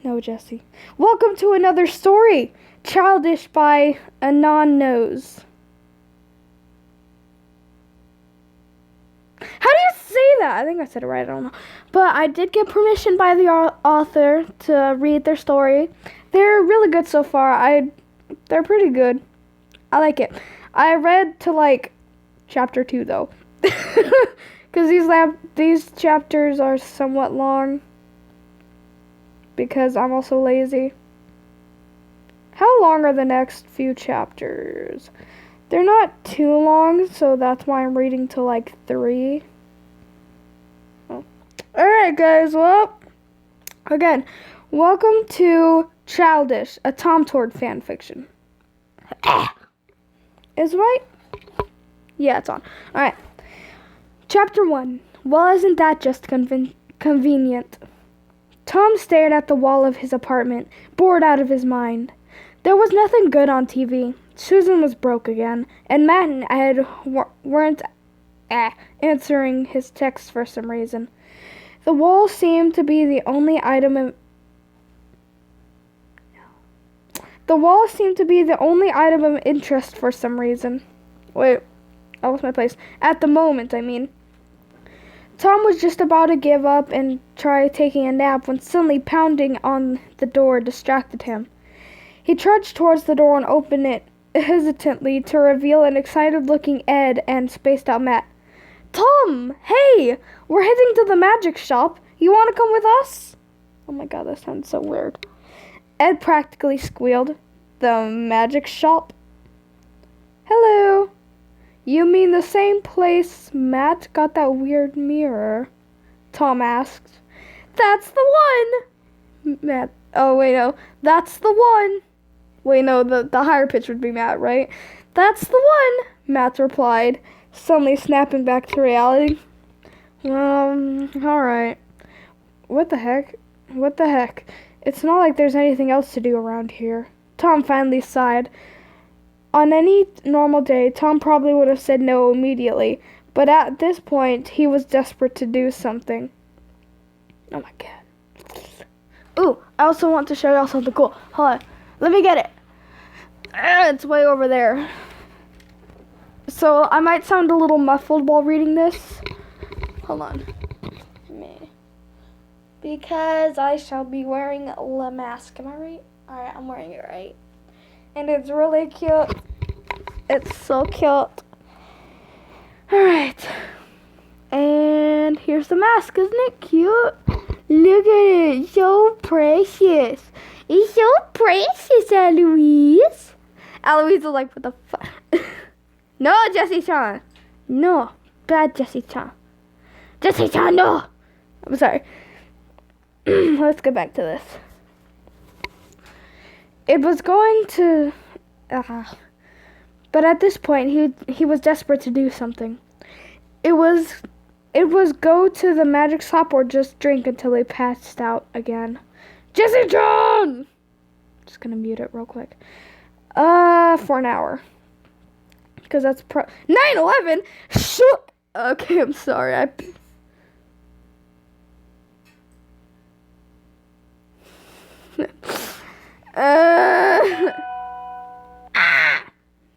No, Jesse. Welcome to another story. Childish by Anon Knows. How do you say that? I think I said it right. I don't know. But I did get permission by the author to read their story. They're really good so far. They're pretty good. I like it. I read to chapter 2 though. Because these chapters are somewhat long. Because I'm also lazy. How long are the next few chapters? They're not too long, so that's why I'm reading to 3. Oh. Alright guys, well, again, welcome to Childish, a tomtord fanfiction. Is right? Yeah, it's on. Alright. Chapter 1. Well, isn't that just convenient? Tom stared at the wall of his apartment, bored out of his mind. There was nothing good on TV. Susan was broke again, and Matt and Ed weren't answering his texts for some reason. The wall seemed to be the only item of interest for some reason. Wait, I lost my place. At the moment, I mean. Tom was just about to give up and try taking a nap when suddenly pounding on the door distracted him. He trudged towards the door and opened it hesitantly to reveal an excited-looking Ed and spaced-out Matt. Tom! Hey! We're heading to the magic shop. You want to come with us? Oh my god, that sounds so weird. Ed practically squealed. The magic shop? Hello. You mean the same place Matt got that weird mirror? Tom asked. That's the one! Matt. Oh, wait, no. That's the one. Wait, no, the higher pitch would be Matt, right? That's the one, Matt replied, suddenly snapping back to reality. Alright. What the heck? It's not like there's anything else to do around here. Tom finally sighed. On any normal day, Tom probably would have said no immediately, but at this point, he was desperate to do something. Oh my god. Ooh, I also want to show y'all something cool. Hold on. Let me get it. It's way over there. So, I might sound a little muffled while reading this. Hold on. Because I shall be wearing a mask. Am I right? Alright, I'm wearing it right. And it's really cute. It's so cute. Alright. And here's the mask. Isn't it cute? Look at it. So precious. It's so precious, Eloise. Eloise is like, what the fuck? No, Jessie-chan. No. Bad Jessie-chan. Jessie-chan, no. I'm sorry. Let's get back to this. It was going to... but at this point, he was desperate to do something. It was go to the magic shop or just drink until he passed out again. Jessie-chan! Just gonna mute it real quick. For an hour. Because that's 9/11? Shut! Okay, I'm sorry.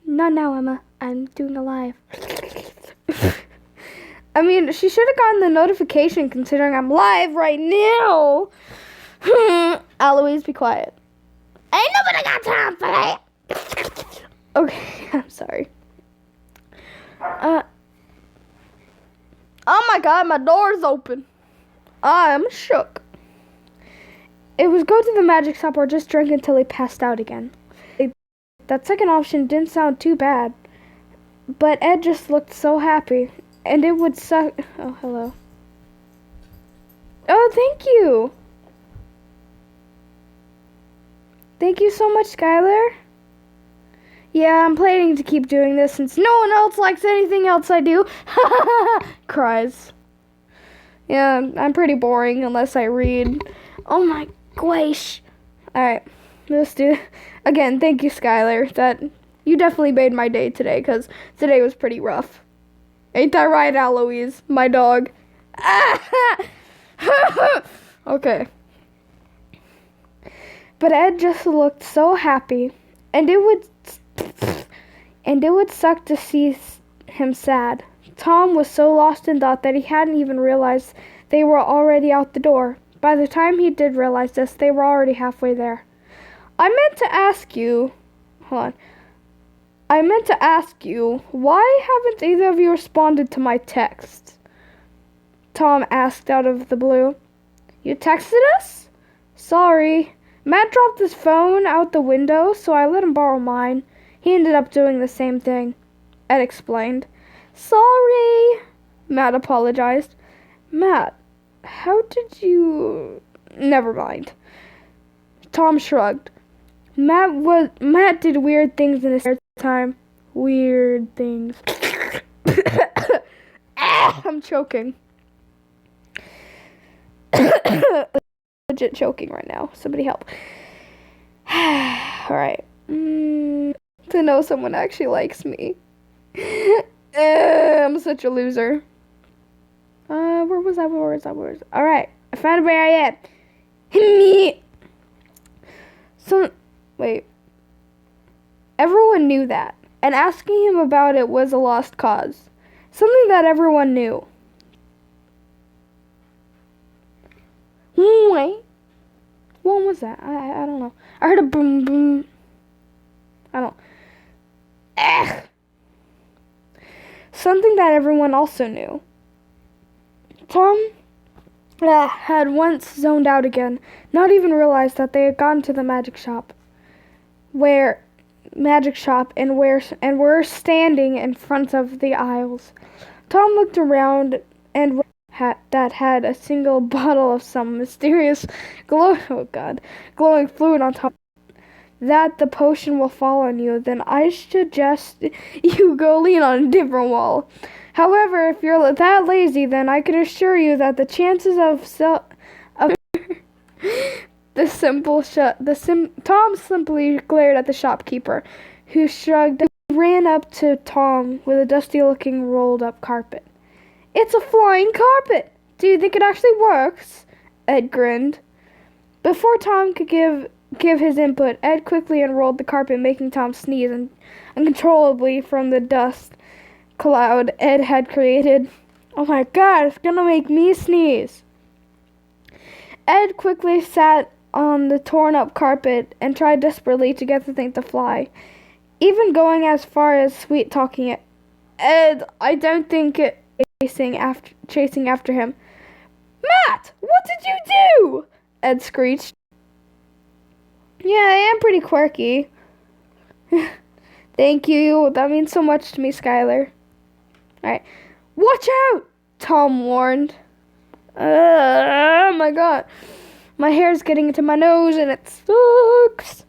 Not now, Emma. I'm doing a live. I mean, she should have gotten the notification considering I'm live right now. Eloise, be quiet. Ain't nobody got time for that. Okay, I'm sorry. Oh my god, my door's open. I'm shook. It was go to the magic shop or just drink until he passed out again. That second option didn't sound too bad. But Ed just looked so happy. And it would suck. Oh, hello. Oh, thank you. Thank you so much, Skylar. Yeah, I'm planning to keep doing this since no one else likes anything else I do. Cries. Yeah, I'm pretty boring unless I read. Oh my gosh. Alright, let's do it. Again, thank you, Skylar. You definitely made my day today, because today was pretty rough. Ain't that right, Eloise? My dog. Okay. But Ed just looked so happy, and it would suck to see him sad. Tom was so lost in thought that he hadn't even realized they were already out the door. By the time he did realize this, they were already halfway there. I meant to ask you, why haven't either of you responded to my text? Tom asked out of the blue. You texted us? Sorry. Matt dropped his phone out the window, so I let him borrow mine. He ended up doing the same thing, Ed explained. Sorry, Matt apologized. Matt, how did you... Never mind. Tom shrugged. Matt did weird things in his spare time. Weird things. I'm choking. Legit choking right now. Somebody help. Alright. To know someone actually likes me. I'm such a loser. Where was I? Alright. I found where I am. Me. Wait. Everyone knew that, and asking him about it was a lost cause. Something that everyone knew. Wait. What was that? I don't know. I heard a boom boom. I don't. Something that everyone also knew. Tom had once zoned out again, not even realized that they had gotten to the magic shop, and were standing in front of the aisles. Tom looked around and that had a single bottle of some mysterious glowing fluid on top. That the potion will fall on you, then I suggest you go lean on a different wall. However, if you're that lazy, then I can assure you that the chances Tom simply glared at the shopkeeper, who shrugged and ran up to Tom with a dusty-looking rolled-up carpet. It's a flying carpet! Do you think it actually works? Ed grinned. Before Tom could give his input, Ed quickly unrolled the carpet, making Tom sneeze uncontrollably from the dust cloud Ed had created. Oh my god, it's gonna make me sneeze. Ed quickly sat on the torn-up carpet and tried desperately to get the thing to fly, even going as far as sweet-talking it. Ed, I don't think it chasing after him. Matt, what did you do? Ed screeched. Yeah, I am pretty quirky. Thank you. That means so much to me, Skylar. Alright. Watch out! Tom warned. Oh my god. My hair's getting into my nose and it sucks.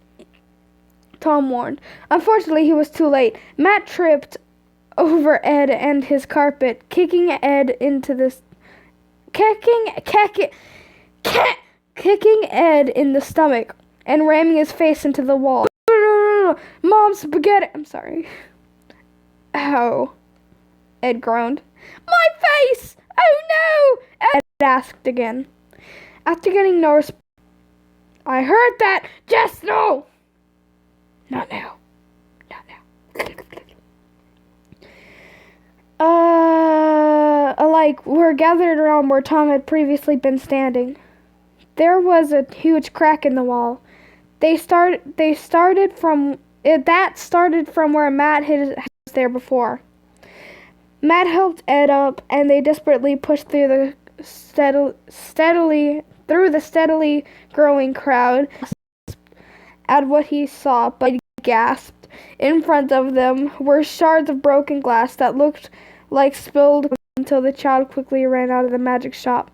Tom warned. Unfortunately, he was too late. Matt tripped over Ed and his carpet, kicking Ed in the stomach and ramming his face into the wall. Mom, spaghetti! I'm sorry. Ow. Ed groaned. My face! Oh no! Ed asked again. After getting no response, I heard that! Just no! Not now. Not now. Were gathered around where Tom had previously been standing. There was a huge crack in the wall. That started from where Matt hid his house there before. Matt helped Ed up, and they desperately pushed through the steadily growing crowd at what he saw, but he gasped. In front of them were shards of broken glass that looked like spilled until the child quickly ran out of the magic shop.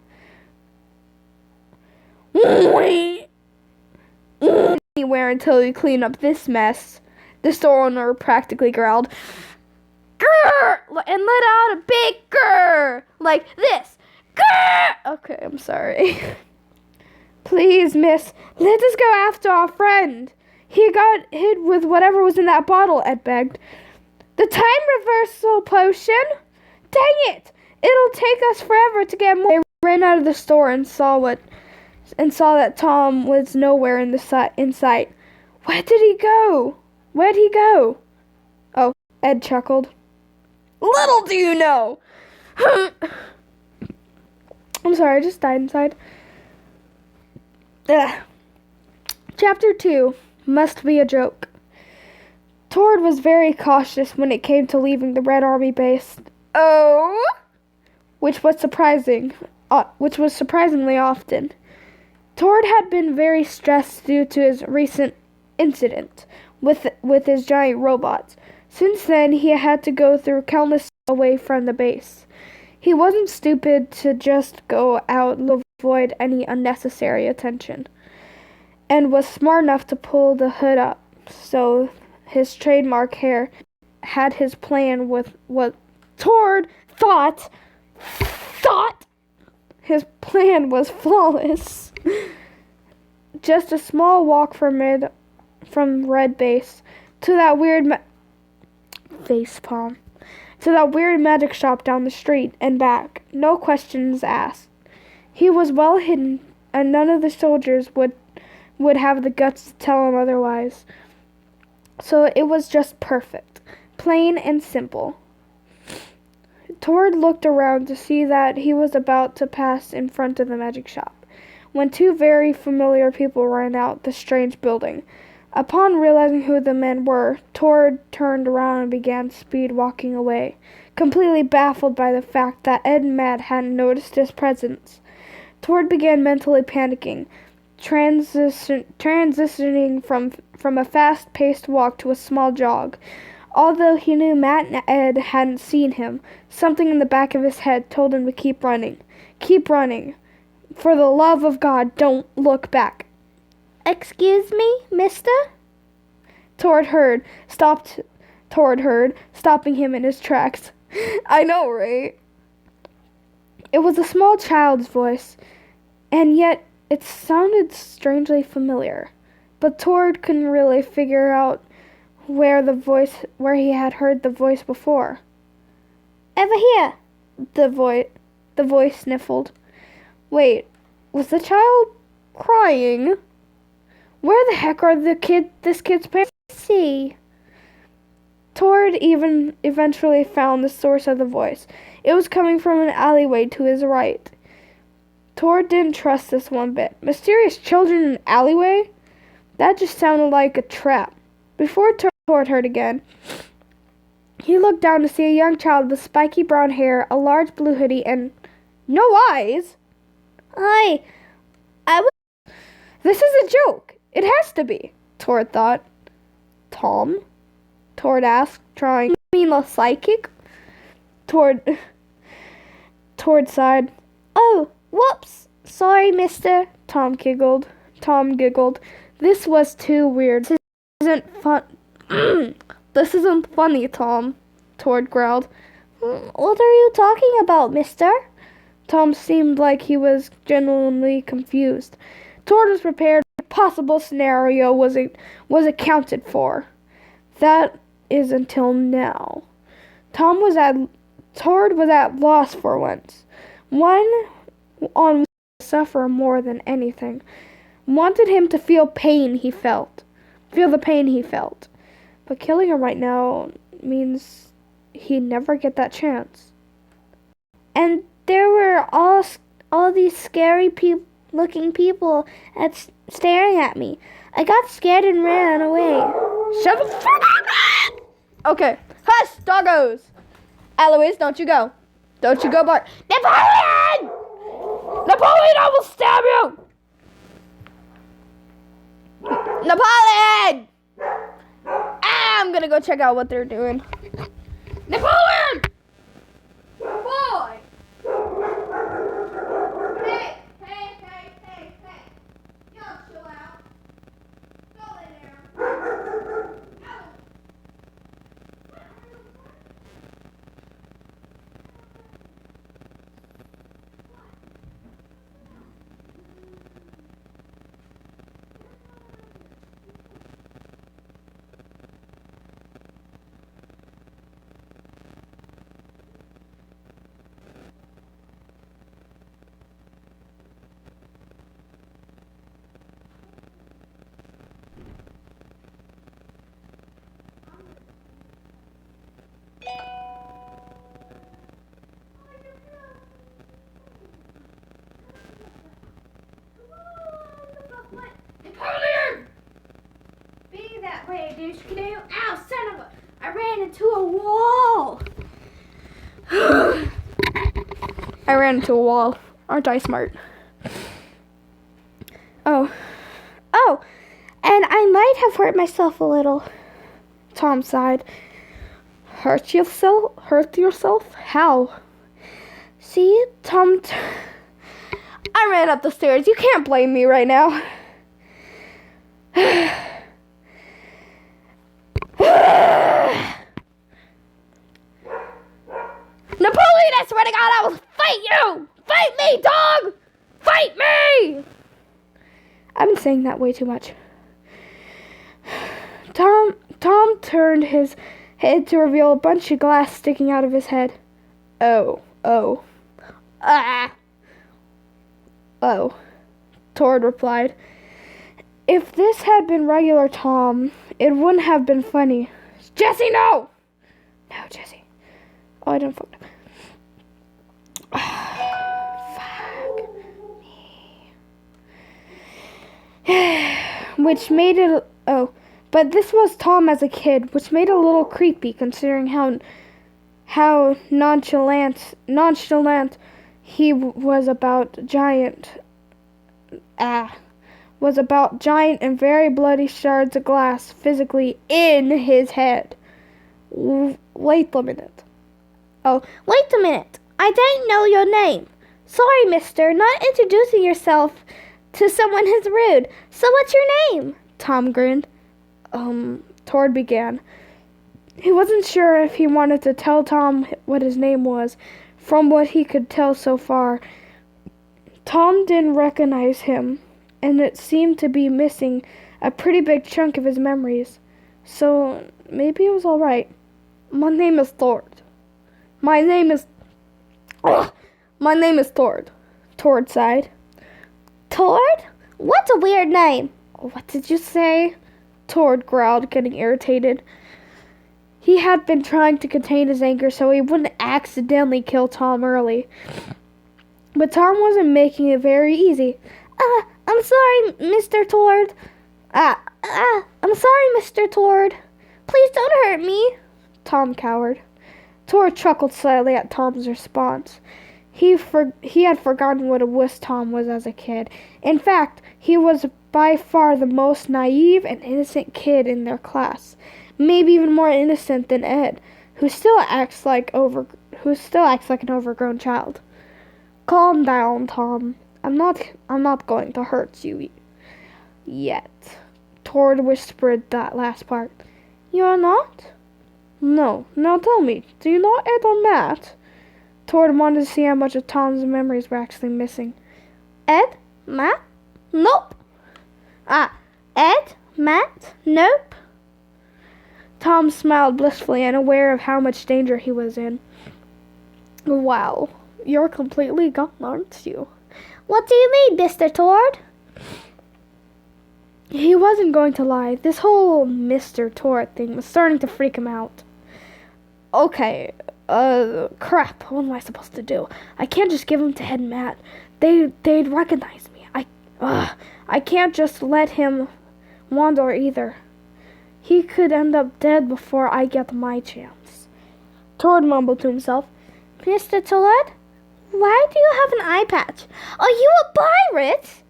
Anywhere until you clean up this mess, the store owner practically growled. Grr! And let out a big grr! Like this. Grr! Okay, I'm sorry. Please, miss, let us go after our friend. He got hit with whatever was in that bottle, Ed begged. The time reversal potion? Dang it! It'll take us forever to get more. They ran out of the store and saw what and saw that Tom was nowhere in sight. Where did he go? Where'd he go? Oh, Ed chuckled. Little do you know! I'm sorry, I just died inside. Ugh. Chapter 2, Must Be a Joke. Tord was very cautious when it came to leaving the Red Army base. Oh! Which was surprisingly often. Tord had been very stressed due to his recent incident with his giant robots. Since then, he had to go through countless away from the base. He wasn't stupid to just go out to avoid any unnecessary attention, and was smart enough to pull the hood up so his trademark hair had his plan with what Tord thought his plan was flawless. Just a small walk from Red Base to that weird facepalm to that weird magic shop down the street and back. No questions asked. He was well hidden, and none of the soldiers would have the guts to tell him otherwise. So it was just perfect, plain and simple. Tord looked around to see that he was about to pass in front of the magic shop, when two very familiar people ran out the strange building. Upon realizing who the men were, Tord turned around and began speed walking away, completely baffled by the fact that Ed and Matt hadn't noticed his presence. Tord began mentally panicking, transitioning from a fast-paced walk to a small jog. Although he knew Matt and Ed hadn't seen him, something in the back of his head told him to keep running. Keep running. For the love of God, don't look back. Excuse me, mister? Tord heard, stopping him in his tracks. I know, right? It was a small child's voice, and yet it sounded strangely familiar. But Tord couldn't really figure out where he had heard the voice before. Over here, the voice sniffled. Wait, was the child crying? Where the heck are this kid's parents? See. Tord eventually found the source of the voice. It was coming from an alleyway to his right. Tord didn't trust this one bit. Mysterious children in an alleyway? That just sounded like a trap. Before Tord heard again, he looked down to see a young child with spiky brown hair, a large blue hoodie, and no eyes. This is a joke. It has to be, Tord thought. Tom? Tord asked, trying. You mean the psychic? Tord sighed. Oh, whoops. Sorry, mister. Tom giggled. This was too weird. This isn't fun. This isn't funny, Tom, Tord growled. What are you talking about, mister? Tom seemed like he was genuinely confused. Tord was prepared. The possible scenario was accounted for. That is until now. Tord was at loss for once. One on suffer more than anything. Wanted him to feel the pain he felt. But killing him right now means he'd never get that chance. And there were all these scary looking people staring at me. I got scared and ran away. Shut the fuck up! Okay. Hush, doggos! Eloise, don't you go. Don't you go, Bart. Napoleon! Napoleon, I will stab you! Napoleon! I'm gonna go check out what they're doing. Napoleon! Boy! Hey! You don't chill out. Go in there. play a douche canoe. Ow, son of a... I ran into a wall. I ran into a wall. Aren't I smart? Oh, and I might have hurt myself a little. Tom sighed. Hurt yourself? How? See, Tom... I ran up the stairs. You can't blame me right now. Napoleon, I swear to God, I will fight you! Fight me, dog! Fight me! I've been saying that way too much. Tom turned his head to reveal a bunch of glass sticking out of his head. Oh. Tord replied. If this had been regular Tom, it wouldn't have been funny. Jesse, no! No, Jesse. Oh, I didn't fuck up. Fuck me. Which made it... Oh. But this was Tom as a kid, which made it a little creepy considering how nonchalant he was about giant and very bloody shards of glass physically in his head. Wait a minute. Oh, wait a minute. I didn't know your name. Sorry, mister, not introducing yourself to someone is rude. So what's your name? Tom grinned. Tord began. He wasn't sure if he wanted to tell Tom what his name was. From what he could tell so far, Tom didn't recognize him, and it seemed to be missing a pretty big chunk of his memories. So maybe it was all right. My name is Tord. My name is Tord. Tord sighed. Tord? What's a weird name? What did you say? Tord growled, getting irritated. He had been trying to contain his anger so he wouldn't accidentally kill Tom early. But Tom wasn't making it very easy. I'm sorry, Mr. Tord. I'm sorry, Mr. Tord. Please don't hurt me. Tom cowered. Tord chuckled slightly at Tom's response. He had forgotten what a wuss Tom was as a kid. In fact, he was by far the most naive and innocent kid in their class. Maybe even more innocent than Ed, who still acts like an overgrown child. Calm down, Tom. I'm not going to hurt you yet. Tord whispered that last part. You're not? No. Now tell me, do you know Ed or Matt? Tord wanted to see how much of Tom's memories were actually missing. Ed? Matt? Nope. Ed? Matt? Nope. Tom smiled blissfully, unaware of how much danger he was in. Wow, you're completely gone, aren't you? What do you mean, Mr. Tord? He wasn't going to lie. This whole Mr. Tord thing was starting to freak him out. Okay, crap, what am I supposed to do? I can't just give him to Ed and Matt. They'd recognize me. I can't just let him wander either. He could end up dead before I get my chance. Tord mumbled to himself. Mr. Tord, why do you have an eye patch? Are you a pirate?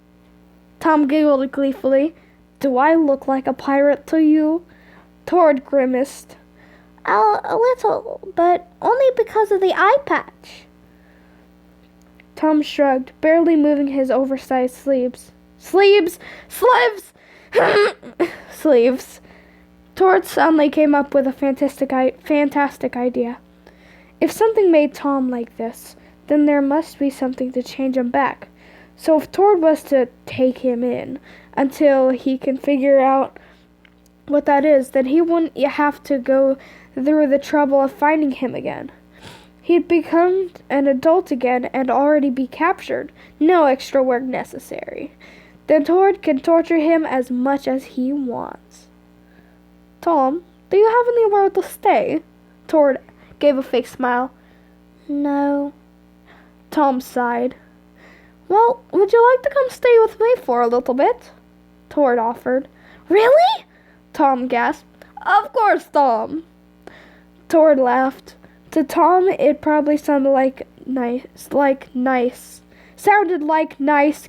Tom giggled gleefully. Do I look like a pirate to you? Tord grimaced. A little, but only because of the eye patch. Tom shrugged, barely moving his oversized sleeves. Sleeves! Tord suddenly came up with a fantastic idea. If something made Tom like this, then there must be something to change him back. So if Tord was to take him in until he can figure out what that is, then he wouldn't have to go through the trouble of finding him again. He'd become an adult again and already be captured. No extra work necessary. Then Tord can torture him as much as he wants. Tom, do you have anywhere to stay? Tord gave a fake smile. No. Tom sighed. Well, would you like to come stay with me for a little bit? Tord offered. Really? Tom gasped. Of course, Tom. Tord laughed. To Tom, it probably sounded like nice,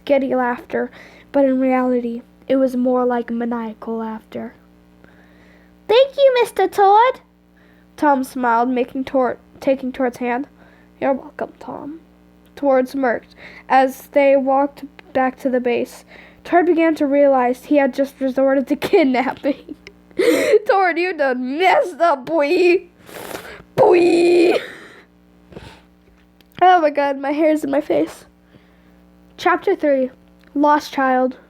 giddy laughter, but in reality, it was more like maniacal laughter. Thank you, Mr. Tord. Tom smiled, taking Tord's hand. You're welcome, Tom. Tord smirked as they walked back to the base. Tord began to realize he had just resorted to kidnapping. Tord, you done messed up, boy. Boy. Oh my god, my hair's in my face. Chapter 3, Lost Child. Oh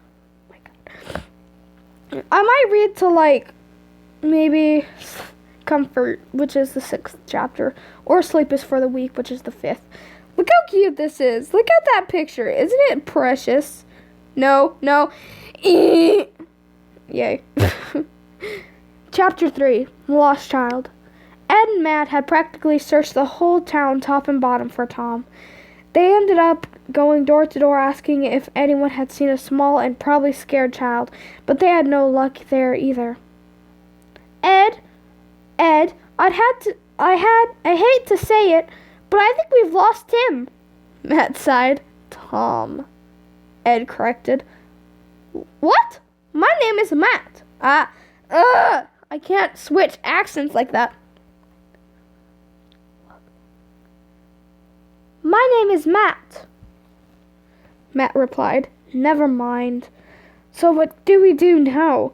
my god. I might read to maybe Comfort, which is the 6th chapter, or Sleep is for the Weak, which is the 5th. Look how cute this is. Look at that picture. Isn't it precious? No. Yay. Chapter 3, Lost Child. Ed and Matt had practically searched the whole town top and bottom for Tom. They ended up going door to door asking if anyone had seen a small and probably scared child, but they had no luck there either. Ed, I hate to say it, but I think we've lost Tim. Matt sighed. Tom, Ed corrected. What? My name is Matt. I can't switch accents like that. My name is Matt, Matt replied. Never mind. So what do we do now?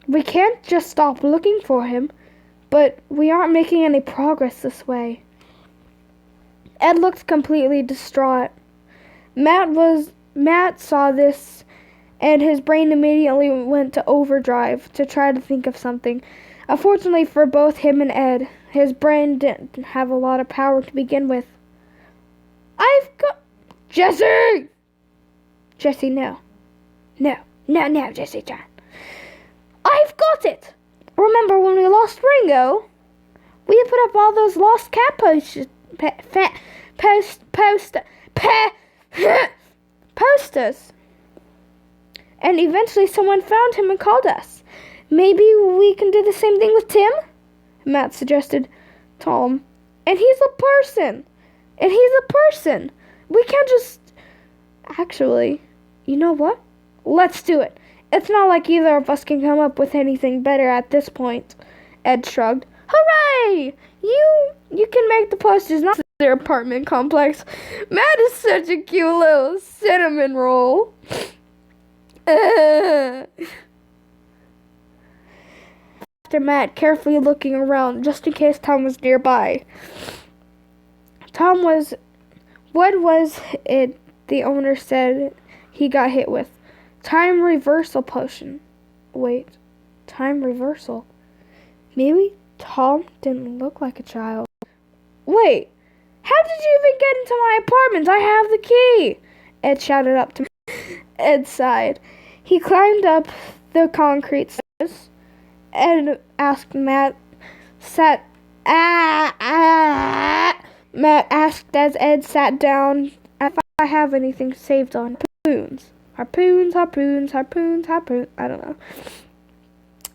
We can't just stop looking for him, but we aren't making any progress this way. Ed looked completely distraught. Matt saw this, and his brain immediately went to overdrive to try to think of something. Unfortunately for both him and Ed, his brain didn't have a lot of power to begin with. I've got... Jesse! Jesse, no. No, Jesse John. I've got it! Remember when we lost Ringo? We put up all those lost cat posters. And eventually someone found him and called us. Maybe we can do the same thing with Tim? Matt suggested. Tom. And he's a person. We can't just... Actually, you know what? Let's do it. It's not like either of us can come up with anything better at this point. Ed shrugged. Hooray! You can make the posters, not their apartment complex. Matt is such a cute little cinnamon roll. After Matt carefully looking around just in case Tom was nearby. What was it the owner said he got hit with? Time reversal potion. Wait, time reversal? Maybe Tom didn't look like a child. Wait, how did you even get into my apartment? I have the key! Ed shouted up to me. Ed sighed. He climbed up the concrete stairs and asked Matt asked as Ed sat down if I have anything saved on harpoons. I don't know.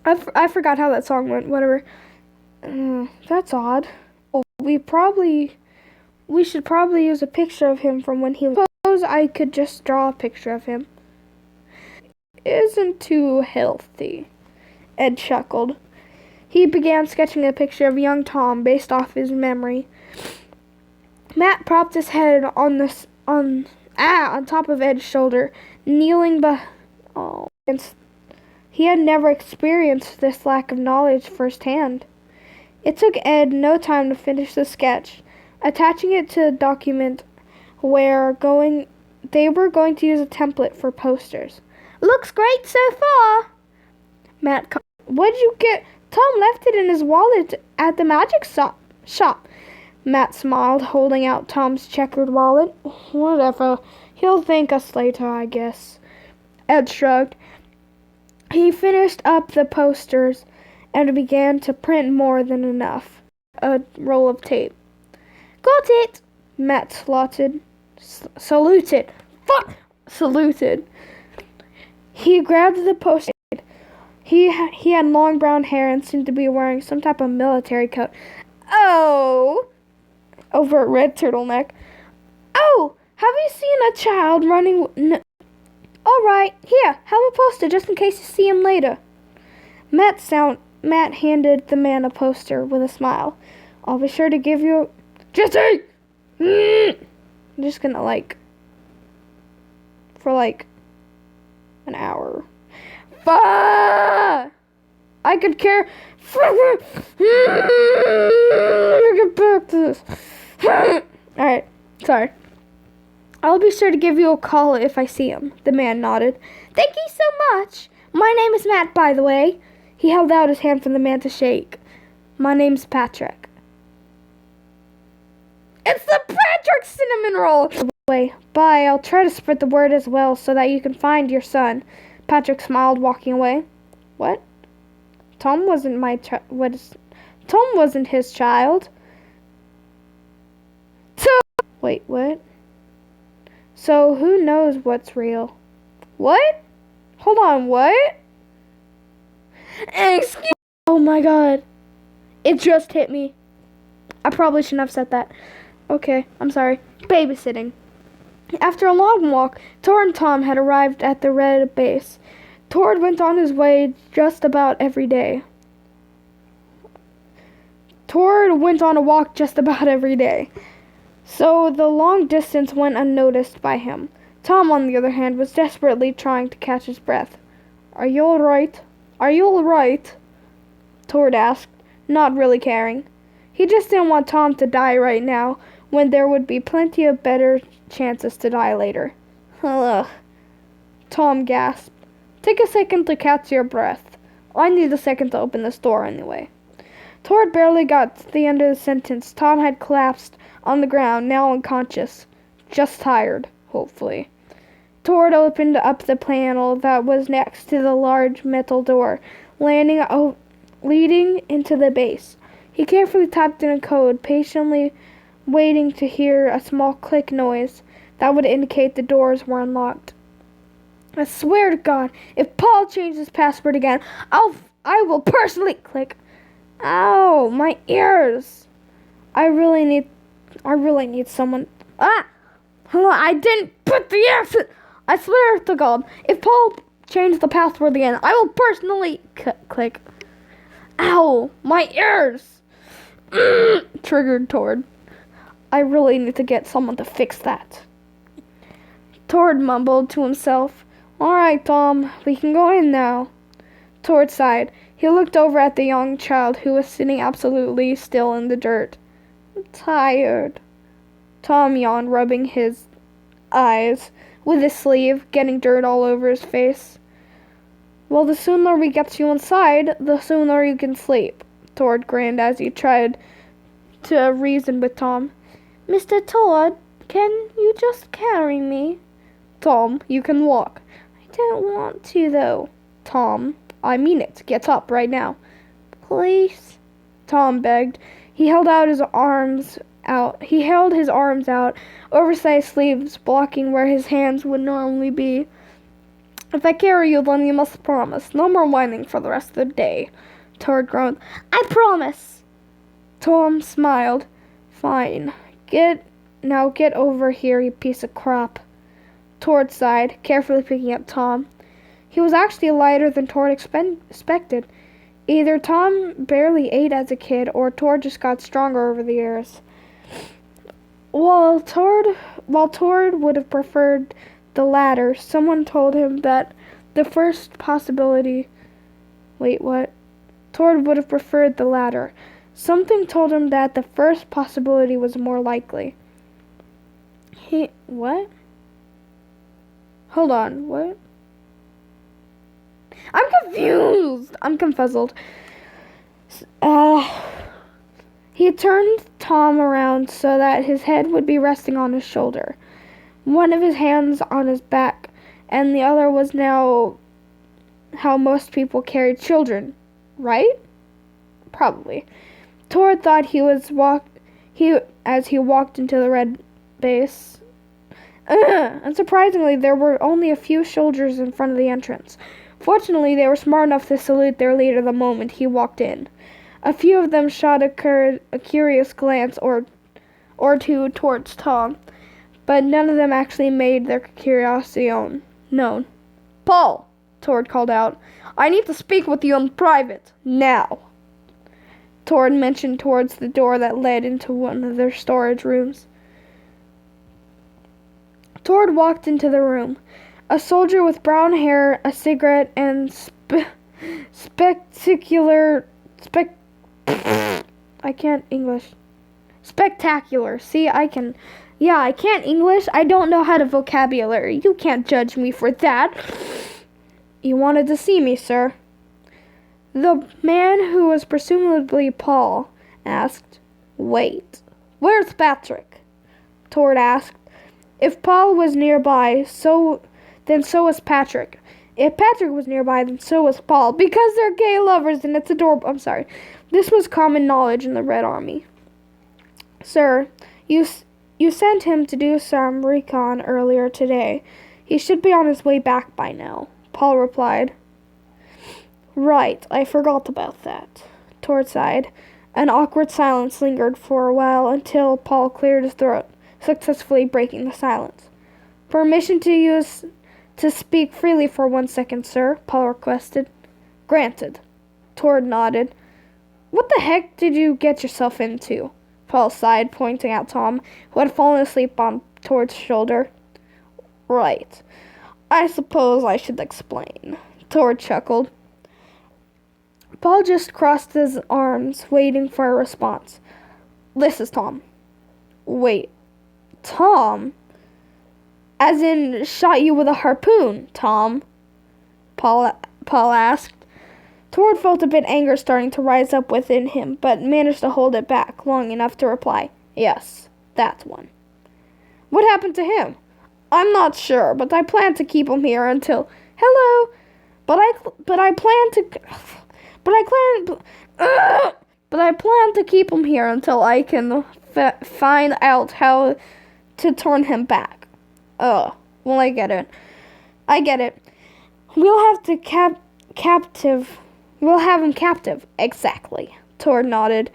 I forgot how that song went. Whatever. That's odd. Well, we should probably use a picture of him from when he was. Suppose I could just draw a picture of him. Isn't too healthy. Ed chuckled. He began sketching a picture of young Tom based off his memory. Matt propped his head on top of Ed's shoulder, kneeling he had never experienced this lack of knowledge firsthand. It took Ed no time to finish the sketch, attaching it to a document they were going to use a template for posters. Looks great so far. Matt, what'd you get? Tom left it in his wallet at the magic shop. Matt smiled, holding out Tom's checkered wallet. Whatever. He'll thank us later, I guess. Ed shrugged. He finished up the posters and began to print more than enough. A roll of tape. Got it! Matt saluted. He grabbed the poster. He had long brown hair and seemed to be wearing some type of military coat. Oh, over a red turtleneck. Oh, have you seen a child running? All right, here, have a poster just in case you see him later. Matt handed the man a poster with a smile. I'll be sure to give you. Jesse! I'm just gonna for an hour. I could care. Get back to this. Alright, sorry. I'll be sure to give you a call if I see him. The man nodded. Thank you so much. My name is Matt, by the way. He held out his hand for the man to shake. My name's Patrick. It's the Patrick cinnamon roll! Bye, I'll try to spread the word as well so that you can find your son. Patrick smiled, walking away. What? Tom wasn't Tom wasn't his child. Wait, what? So who knows what's real? What? Hold on, what? Excuse. Oh my god. It just hit me. I probably shouldn't have said that. Okay, I'm sorry. Babysitting. After a long walk, Tord and Tom had arrived at the red base. Tord went on his way just about every day. Tord went on a walk just about every day. So the long distance went unnoticed by him. Tom, on the other hand, was desperately trying to catch his breath. Are you all right? Are you all right? Tord asked, not really caring. He just didn't want Tom to die right now, when there would be plenty of better chances to die later. Ugh. Tom gasped. Take a second to catch your breath. I need a second to open this door anyway. Tord barely got to the end of the sentence. Tom had collapsed on the ground, now unconscious. Just tired, hopefully. Tord opened up the panel that was next to the large metal door, leading into the base. He carefully typed in a code, patiently waiting to hear a small click noise that would indicate the doors were unlocked. I swear to God, if Paul changes his password again, I will personally click. Ow, my ears. I really need someone. I didn't put the F. I swear to God, if Paul changes the password again, I will personally click. Ow, my ears. Triggered Tord. I really need to get someone to fix that. Tord mumbled to himself. All right, Tom, we can go in now. Tord sighed. He looked over at the young child who was sitting absolutely still in the dirt. I'm tired. Tom yawned, rubbing his eyes with his sleeve, getting dirt all over his face. Well, the sooner we get you inside, the sooner you can sleep. Tord grinned as he tried to reason with Tom. Mr. Tord, can you just carry me? Tom, you can walk. I don't want to, though. Tom, I mean it. Get up right now. Please. Tom begged. He held his arms out, oversized sleeves blocking where his hands would normally be. If I carry you, then you must promise. No more whining for the rest of the day. Tord groaned. I promise. Tom smiled. Fine. Get over here, you piece of crap. Tord sighed, carefully picking up Tom. He was actually lighter than Tord expected. Either Tom barely ate as a kid, or Tord just got stronger over the years. While Tord would have preferred the latter, someone told him that the first possibility... Wait, what? Tord would have preferred the latter. Something told him that the first possibility was more likely. What? Hold on, what? I'm confused! I'm confuzzled. He turned Tom around so that his head would be resting on his shoulder. One of his hands on his back, and the other was now how most people carried children, right? Probably. Tord thought as he walked into the red base. Unsurprisingly, there were only a few soldiers in front of the entrance. Fortunately, they were smart enough to salute their leader the moment he walked in. A few of them shot a curious glance or two towards Tom, but none of them actually made their curiosity known. "Paul," Tord called out, "I need to speak with you in private, now." Tord motioned towards the door that led into one of their storage rooms. Tord walked into the room. A soldier with brown hair, a cigarette, and spectacular. I can't English. Spectacular. See, I can't English. I don't know how to vocabulary. You can't judge me for that. "You wanted to see me, sir?" The man, who was presumably Paul, asked. "Wait, where's Patrick?" Tord asked. If Paul was nearby, then so was Patrick. If Patrick was nearby, then so was Paul, because they're gay lovers and it's adorable. I'm sorry. This was common knowledge in the Red Army. "Sir, you sent him to do some recon earlier today. He should be on his way back by now," Paul replied. "Right, I forgot about that," Tord sighed. An awkward silence lingered for a while until Paul cleared his throat, successfully breaking the silence. "Permission to speak freely for 1 second, sir," Paul requested. "Granted." Tord nodded. "What the heck did you get yourself into?" Paul sighed, pointing at Tom, who had fallen asleep on Tord's shoulder. "Right. I suppose I should explain." Tord chuckled. Paul just crossed his arms, waiting for a response. "This is Tom." "Wait, Tom? As in, shot you with a harpoon, Tom?" Paul asked. Tord felt a bit anger starting to rise up within him, but managed to hold it back long enough to reply, "Yes, that one." "What happened to him?" "I'm not sure, but I plan to keep him here until—" "Hello! But I plan to keep him here until I can find out how to turn him back." "Oh, well, I get it. We'll have him captive." "Exactly." Tord nodded,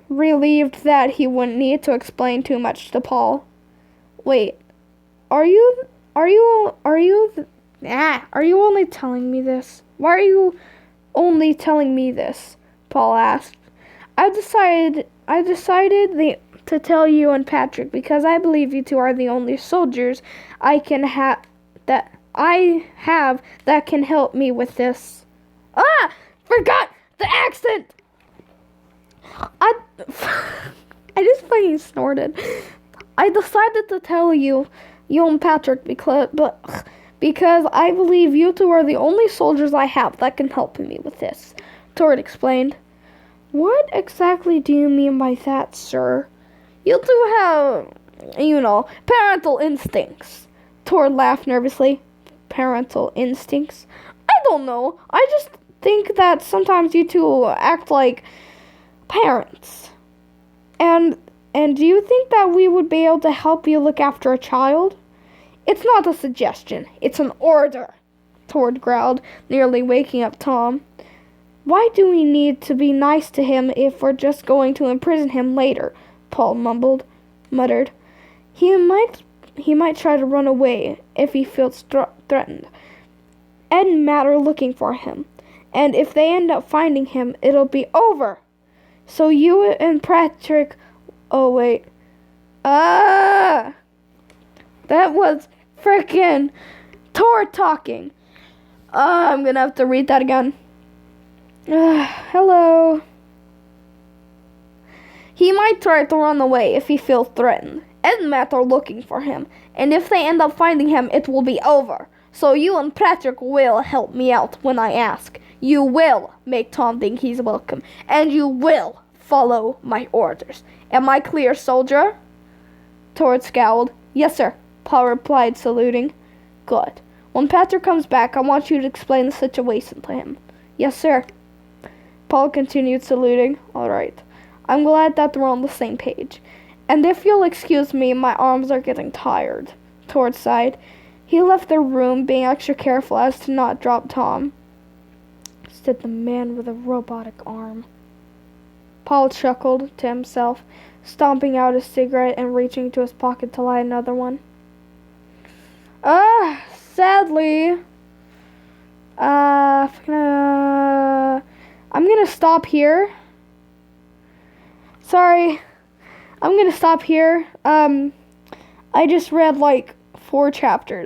relieved that he wouldn't need to explain too much to Paul. "Wait, are you only telling me this? Why are you only telling me this?" Paul asked. I decided to tell you and Patrick because I believe you two are the only soldiers I have that can help me with this." Forgot the accent! I just fucking snorted. "I decided to tell you and Patrick because I believe you two are the only soldiers I have that can help me with this," Tord explained. "What exactly do you mean by that, sir?" "You two have, parental instincts." Tord laughed nervously. "Parental instincts? I don't know. I just think that sometimes you two act like parents. And do you think that we would be able to help you look after a child?" "It's not a suggestion. It's an order," Tord growled, nearly waking up Tom. "Why do we need to be nice to him if we're just going to imprison him later?" Paul muttered. He might try to run away if he feels threatened. Ed'n matter looking for him, and if they end up finding him, it'll be over. So you and Patrick... Oh, wait. That was frickin' Tord talking. I'm gonna have to read that again. Hello. He might try to run away if he feels threatened. Ed and Matt are looking for him, and if they end up finding him, it will be over. So you and Patrick will help me out when I ask. You will make Tom think he's welcome, and you will follow my orders. Am I clear, soldier?" Tord scowled. "Yes, sir," Paul replied, saluting. "Good. When Patrick comes back, I want you to explain the situation to him." "Yes, sir." Paul continued, saluting. "All right. I'm glad that we're on the same page. And if you'll excuse me, my arms are getting tired." Tord sighed. He left the room, being extra careful as to not drop Tom. said the man with a robotic arm. Paul chuckled to himself, stomping out a cigarette and reaching into his pocket to light another one. Sadly, I'm gonna stop here. Sorry, I'm gonna stop here. I just read like 4 chapters.